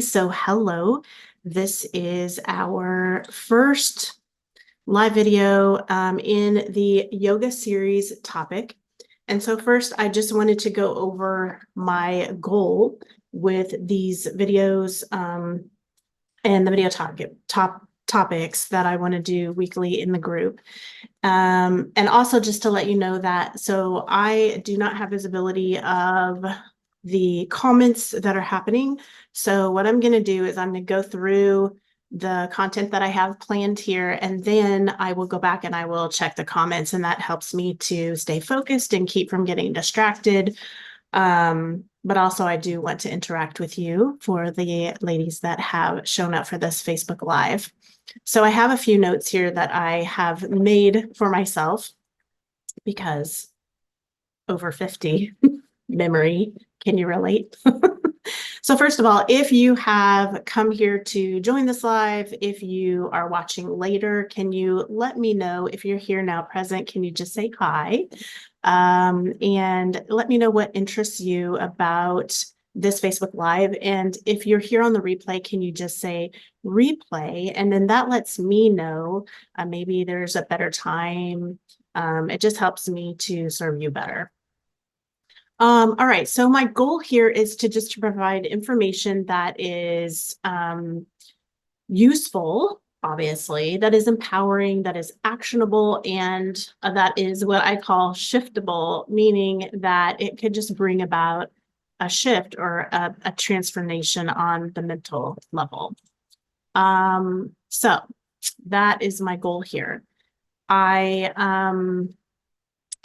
So hello, this is our first live video in the yoga series topic. And so first, I just wanted to go over my goal with these videos and the video topics that I want to do weekly in the group. And also just to let you know that, so I do not have visibility of the comments that are happening. So what I'm going to do is I'm going to go through the content that I have planned here, and then I will go back and I will check the comments, and that helps me to stay focused and keep from getting distracted. But also I do want to interact with you for the ladies that have shown up for this Facebook Live. So I have a few notes here that I have made for myself because over 50 memory. Can you relate? So first of all, if you have come here to join this live, if you are watching later, can you let me know if you're here now present? Can you just say hi? And let me know what interests you about this Facebook Live. And if you're here on the replay, can you just say replay? And then that lets me know maybe there's a better time. It just helps me to serve you better. All right, so my goal here is to provide information that is useful, obviously, that is empowering, that is actionable, and that is what I call shiftable, meaning that it could just bring about a shift or a transformation on the mental level. So that is my goal here.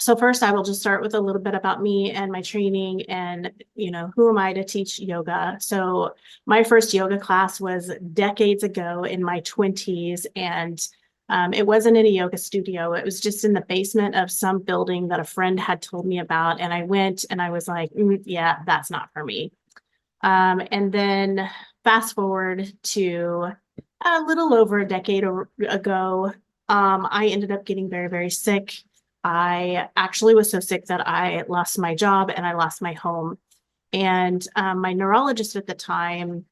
So first, I will just start with a little bit about me and my training and, who am I to teach yoga? So my first yoga class was decades ago in my 20s, and it wasn't in a yoga studio. It was just in the basement of some building that a friend had told me about. And I went and I was like, yeah, that's not for me. And then fast forward to a little over a decade ago, I ended up getting very, very sick. I actually was so sick that I lost my job and I lost my home. And my neurologist at the time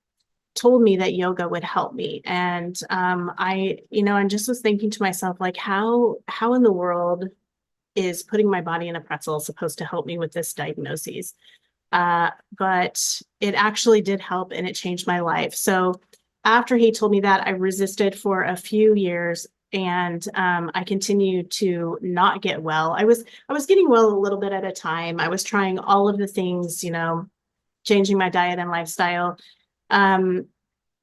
told me that yoga would help me. And I just was thinking to myself, like, how in the world is putting my body in a pretzel supposed to help me with this diagnosis? But it actually did help, and it changed my life. So after he told me that, I resisted for a few years, and I continued to not get well. I was getting well a little bit at a time. I was trying all of the things, changing my diet and lifestyle. And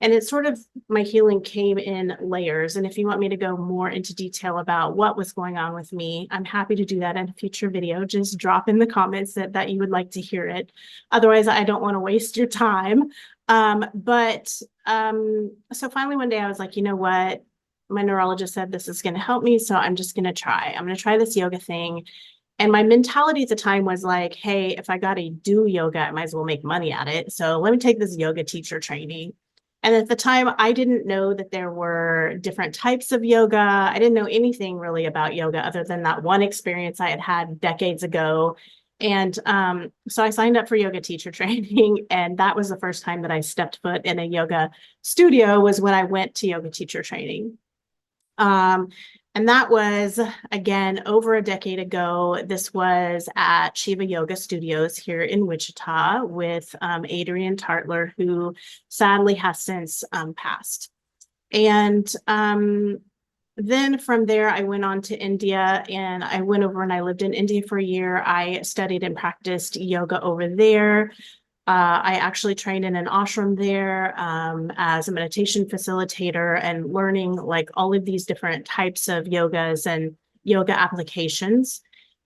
it's sort of, my healing came in layers. And if you want me to go more into detail about what was going on with me, I'm happy to do that in a future video. Just drop in the comments that you would like to hear it. Otherwise, I don't want to waste your time. So finally one day I was like, you know what? My neurologist said this is going to help me, so I'm just going to try. I'm going to try this yoga thing. And my mentality at the time was like, hey, if I got to do yoga, I might as well make money at it. So let me take this yoga teacher training. And at the time, I didn't know that there were different types of yoga. I didn't know anything really about yoga other than that one experience I had had decades ago. And so I signed up for yoga teacher training, and that was the first time that I stepped foot in a yoga studio, was when I went to yoga teacher training. And that was, again, over a decade ago. This was at Shiva Yoga Studios here in Wichita with Adrian Tartler, who sadly has since passed. And then from there, I went on to India, and I went over and I lived in India for a year. I studied and practiced yoga over there. I actually trained in an ashram there as a meditation facilitator, and learning like all of these different types of yogas and yoga applications.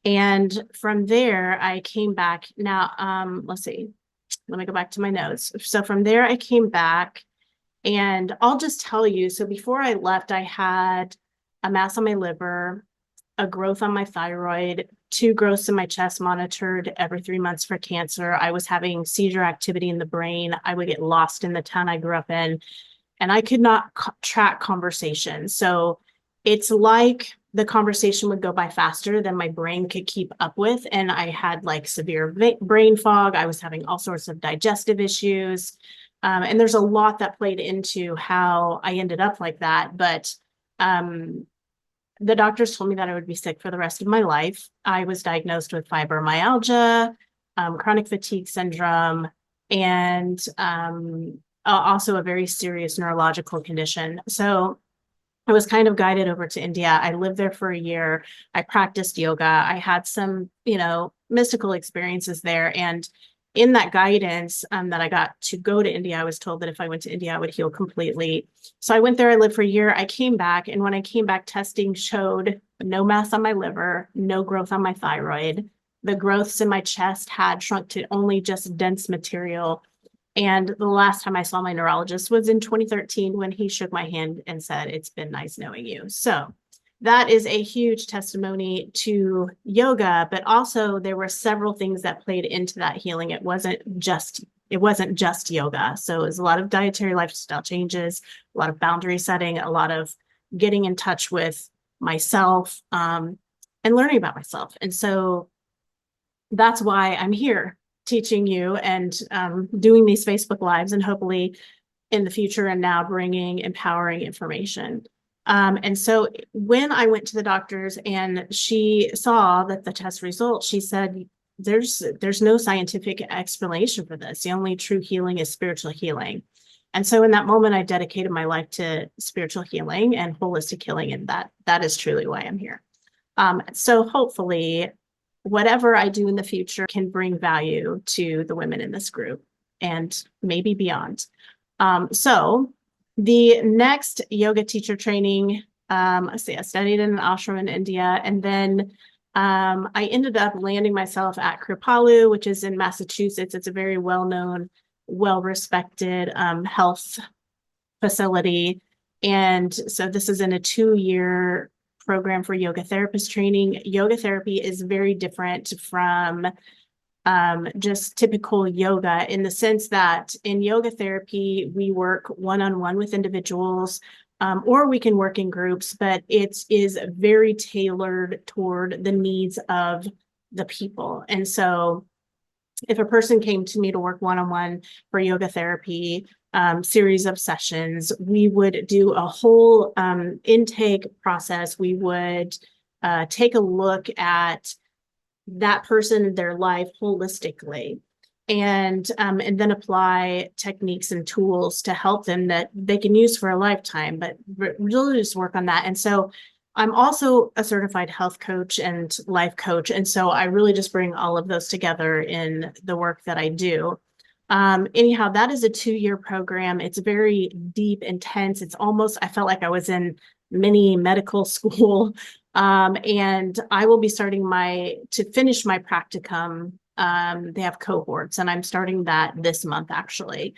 And from there, I came back. Now, let's see, let me go back to my notes. So from there, I came back, and I'll just tell you, so before I left, I had a mass on my liver, a growth on my thyroid, 2 growths in my chest monitored every 3 months for cancer. I was having seizure activity in the brain. I would get lost in the town I grew up in, and I could not track conversation. So it's like the conversation would go by faster than my brain could keep up with. And I had like severe brain fog. I was having all sorts of digestive issues. And there's a lot that played into how I ended up like that. But the doctors told me that I would be sick for the rest of my life. I was diagnosed with fibromyalgia, chronic fatigue syndrome, and also a very serious neurological condition. So I was kind of guided over to India. I lived there for a year. I practiced yoga. I had some, mystical experiences there. And in that guidance that I got to go to India, I was told that if I went to India, I would heal completely. So I went there, I lived for a year. I came back. And when I came back, testing showed no mass on my liver, no growth on my thyroid. The growths in my chest had shrunk to only just dense material. And the last time I saw my neurologist was in 2013 when he shook my hand and said, "It's been nice knowing you." So that is a huge testimony to yoga, but also there were several things that played into that healing. It wasn't just yoga. So it was a lot of dietary lifestyle changes, a lot of boundary setting, a lot of getting in touch with myself, and learning about myself. And so that's why I'm here teaching you and doing these Facebook Lives, and hopefully in the future and now bringing empowering information. And so when I went to the doctors and she saw that the test results, she said, there's no scientific explanation for this. The only true healing is spiritual healing. And so in that moment, I dedicated my life to spiritual healing and holistic healing. And that is truly why I'm here. So hopefully whatever I do in the future can bring value to the women in this group and maybe beyond. So the next yoga teacher training, I studied in an ashram in India, and then I ended up landing myself at Kripalu, which is in Massachusetts. It's a very well-known, well-respected health facility. And so this is in a 2-year program for yoga therapist training. Yoga therapy is very different from just typical yoga in the sense that in yoga therapy, we work one-on-one with individuals, or we can work in groups, but it is very tailored toward the needs of the people. And so if a person came to me to work one-on-one for yoga therapy, series of sessions, we would do a whole intake process. We would take a look at that person, their life holistically, and then apply techniques and tools to help them that they can use for a lifetime, but really just work on that. And so I'm also a certified health coach and life coach. And so I really just bring all of those together in the work that I do. Anyhow, that is a 2-year program. It's very deep, intense. It's almost, I felt like I was in mini medical school. And I will be starting to finish my practicum. They have cohorts, and I'm starting that this month, actually.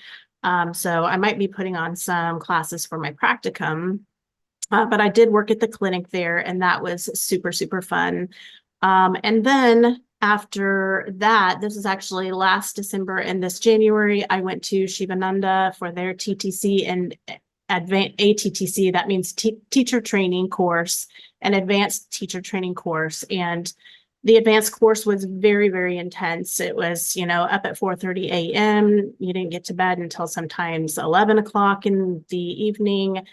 So I might be putting on some classes for my practicum. But I did work at the clinic there, and that was super, super fun. And then after that, this was actually last December and this January, I went to Shivananda for their TTC and ATTC. That means teacher training course, an advanced teacher training course. And the advanced course was very, very intense. It was, up at 4:30 a.m. You didn't get to bed until sometimes 11 o'clock in the evening.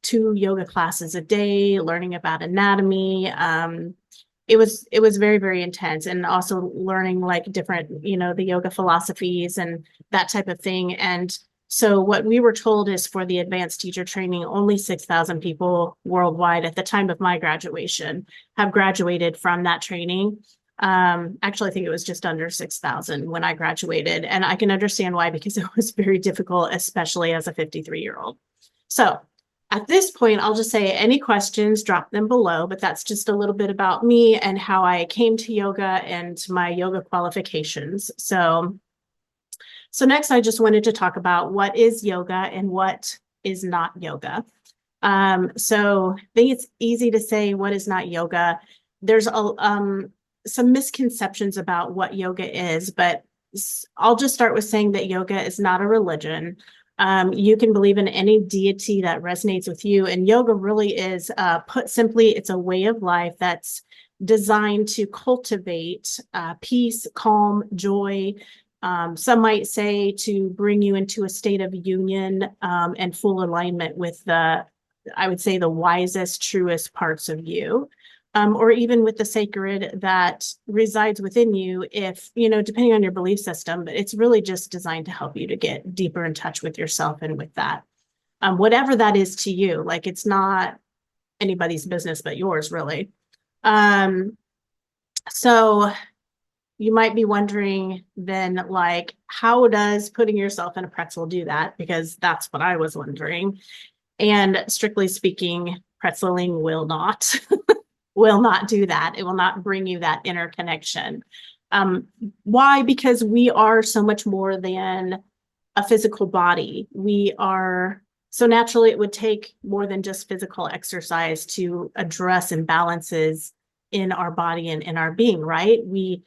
2 yoga classes a day, learning about anatomy. It was very, very intense, and also learning like different, the yoga philosophies and that type of thing. And so what we were told is for the advanced teacher training, only 6,000 people worldwide at the time of my graduation have graduated from that training. Actually, I think it was just under 6,000 when I graduated, and I can understand why, because it was very difficult, especially as a 53-year-old. So at this point, I'll just say any questions, drop them below, but that's just a little bit about me and how I came to yoga and my yoga qualifications. So next, I just wanted to talk about what is yoga and what is not yoga. So I think it's easy to say what is not yoga. There's some misconceptions about what yoga is, but I'll just start with saying that yoga is not a religion. You can believe in any deity that resonates with you. And yoga really is, put simply, it's a way of life that's designed to cultivate peace, calm, joy, Some might say to bring you into a state of union and full alignment with I would say, the wisest, truest parts of you, or even with the sacred that resides within you, if, depending on your belief system, but it's really just designed to help you to get deeper in touch with yourself and with that. Whatever that is to you, like it's not anybody's business but yours, really. So you might be wondering then, like, how does putting yourself in a pretzel do that? Because that's what I was wondering. And strictly speaking, pretzeling will not will not do that. It will not bring you that inner connection. Why? Because we are so much more than a physical body. So naturally it would take more than just physical exercise to address imbalances in our body and in our being, right? We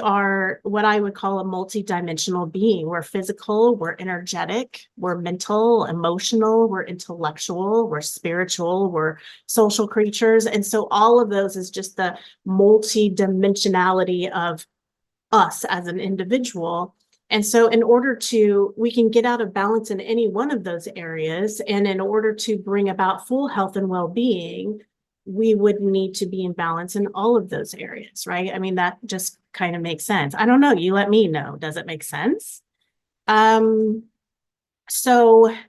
are what I would call a multidimensional being. We're physical, we're energetic, we're mental, emotional, we're intellectual, we're spiritual, we're social creatures. And so all of those is just the multidimensionality of us as an individual. And so we can get out of balance in any one of those areas. And in order to bring about full health and well-being, we would need to be in balance in all of those areas, right? I mean, that just kind of makes sense. I don't know. You let me know. Does it make sense? So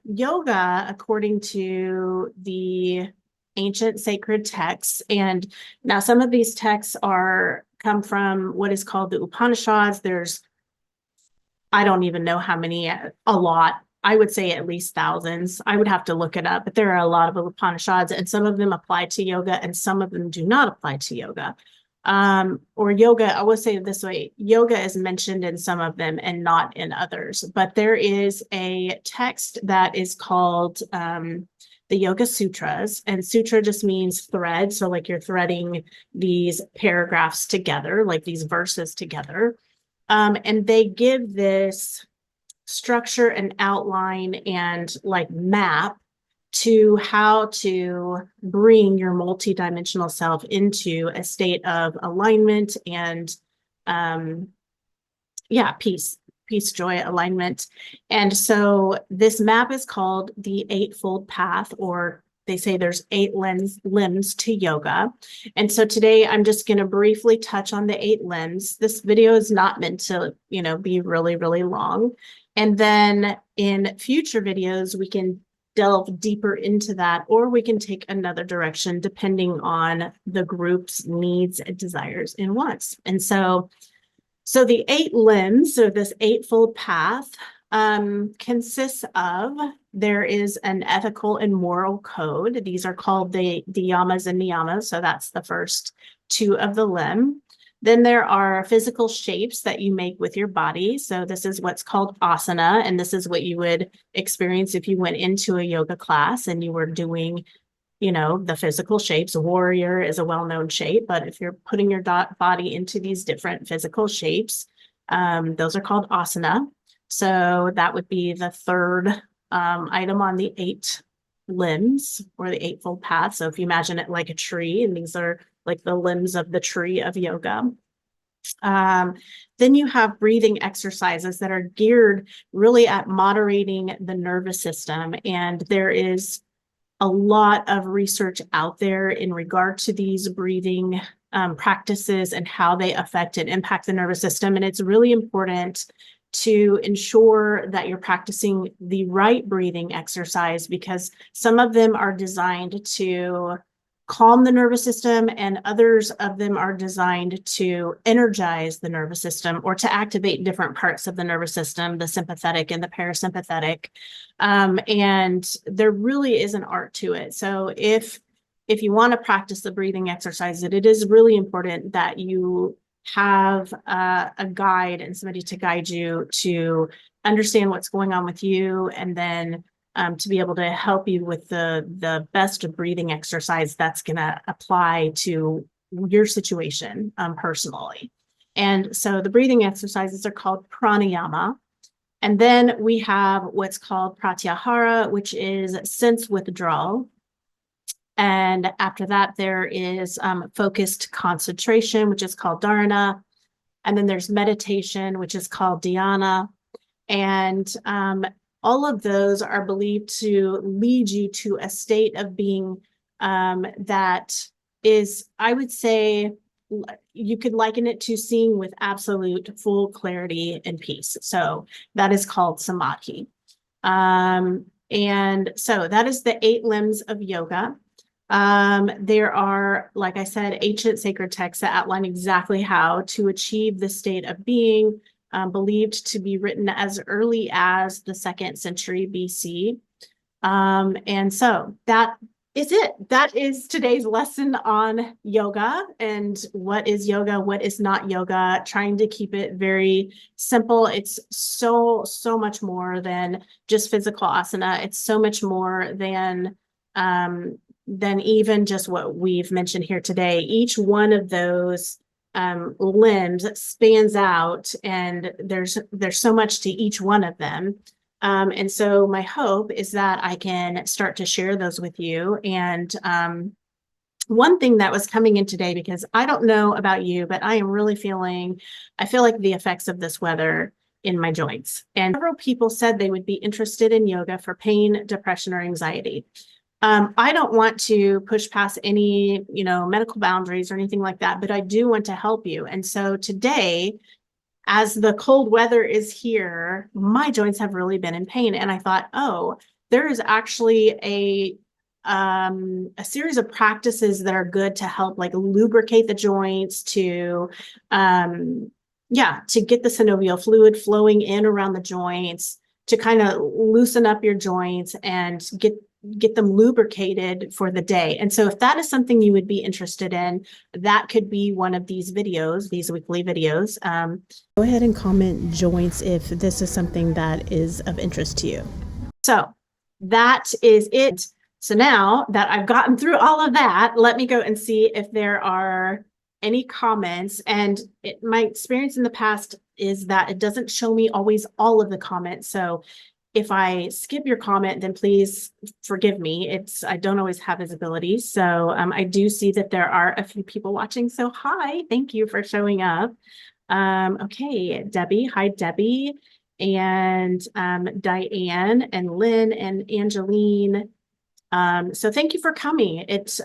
yoga, according to the ancient sacred texts, and now some of these texts come from what is called the Upanishads. I don't even know how many, a lot. I would say at least thousands. I would have to look it up, but there are a lot of Upanishads, and some of them apply to yoga and some of them do not apply to yoga. Or yoga, I will say it this way, yoga is mentioned in some of them and not in others. But there is a text that is called the Yoga Sutras, and sutra just means thread. So like you're threading these paragraphs together, like these verses together. And they give this structure and outline and like map to how to bring your multidimensional self into a state of alignment and peace, joy, alignment. And so this map is called the Eightfold Path, or they say there's 8 limbs to yoga. And so today I'm just going to briefly touch on the 8 limbs. This video is not meant to, be really, really long. And then in future videos, we can delve deeper into that, or we can take another direction depending on the group's needs, desires, and wants. And so the 8 limbs, so this eightfold path, consists of, there is an ethical and moral code. These are called the yamas and niyamas. So that's the first 2 of the limb. Then there are physical shapes that you make with your body. So this is what's called asana. And this is what you would experience if you went into a yoga class and you were doing, the physical shapes. Warrior is a well-known shape, but if you're putting your body into these different physical shapes, those are called asana. So that would be the third item on the 8 limbs, or the eightfold path. So if you imagine it like a tree, and these are like the limbs of the tree of yoga. Then you have breathing exercises that are geared really at moderating the nervous system. And there is a lot of research out there in regard to these breathing practices and how they affect and impact the nervous system. And it's really important to ensure that you're practicing the right breathing exercise, because some of them are designed to calm the nervous system and others of them are designed to energize the nervous system or to activate different parts of the nervous system, the sympathetic and the parasympathetic. And there really is an art to it. So if you want to practice the breathing exercise, it is really important that you have a guide and somebody to guide you to understand what's going on with you, and then to be able to help you with the best breathing exercise that's going to apply to your situation personally. And so the breathing exercises are called pranayama. And then we have what's called pratyahara, which is sense withdrawal. And after that, there is focused concentration, which is called dharana. And then there's meditation, which is called dhyana. And all of those are believed to lead you to a state of being that is, I would say, you could liken it to seeing with absolute full clarity and peace. So that is called samadhi. And so that is the 8 limbs of yoga. There are, like I said, ancient sacred texts that outline exactly how to achieve the state of being, believed to be written as early as the 2nd century BC. And so that is it. That is today's lesson on yoga and what is yoga, what is not yoga, trying to keep it very simple. It's so much more than just physical asana. It's so much more than even just what we've mentioned here today. Each one of those limbs spans out, and there's so much to each one of them. And so my hope is that I can start to share those with you. And one thing that was coming in today, because I don't know about you, but I am really I feel like the effects of this weather in my joints. And several people said they would be interested in yoga for pain, depression, or anxiety. I don't want to push past any, medical boundaries or anything like that, but I do want to help you. And so today, as the cold weather is here, my joints have really been in pain. And I thought, oh, there is actually a series of practices that are good to help like lubricate the joints, to get the synovial fluid flowing in around the joints, to kind of loosen up your joints and get them lubricated for the day. And so if that is something you would be interested in, that could be one of these videos, these weekly videos. Go ahead and comment joints if this is something that is of interest to you. So that is it. So now that I've gotten through all of that, let me go and see if there are any comments. And my experience in the past is that it doesn't show me always all of the comments. So if I skip your comment, then please forgive me. I don't always have visibility. So I do see that there are a few people watching. So hi, thank you for showing up. Okay, Debbie, hi Debbie, and Diane and Lynn and Angeline. So thank you for coming. It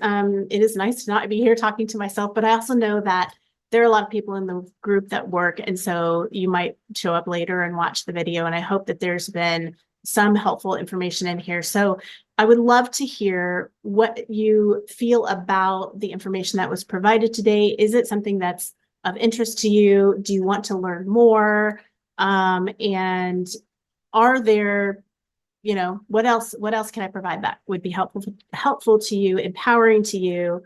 is nice to not be here talking to myself, but I also know that there are a lot of people in the group that work, and so you might show up later and watch the video, and I hope that there's been some helpful information in here. So I would love to hear what you feel about the information that was provided today. Is it something that's of interest to you? Do you want to learn more? And are there, what else can I provide that would be helpful to you, empowering to you,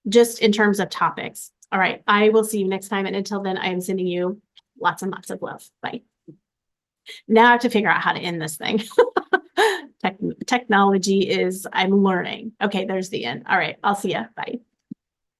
just in terms of topics. All right, I will see you next time. And until then, I am sending you lots and lots of love. Bye. Now I have to figure out how to end this thing. Technology I'm learning. Okay, there's the end. All right, I'll see you. Bye.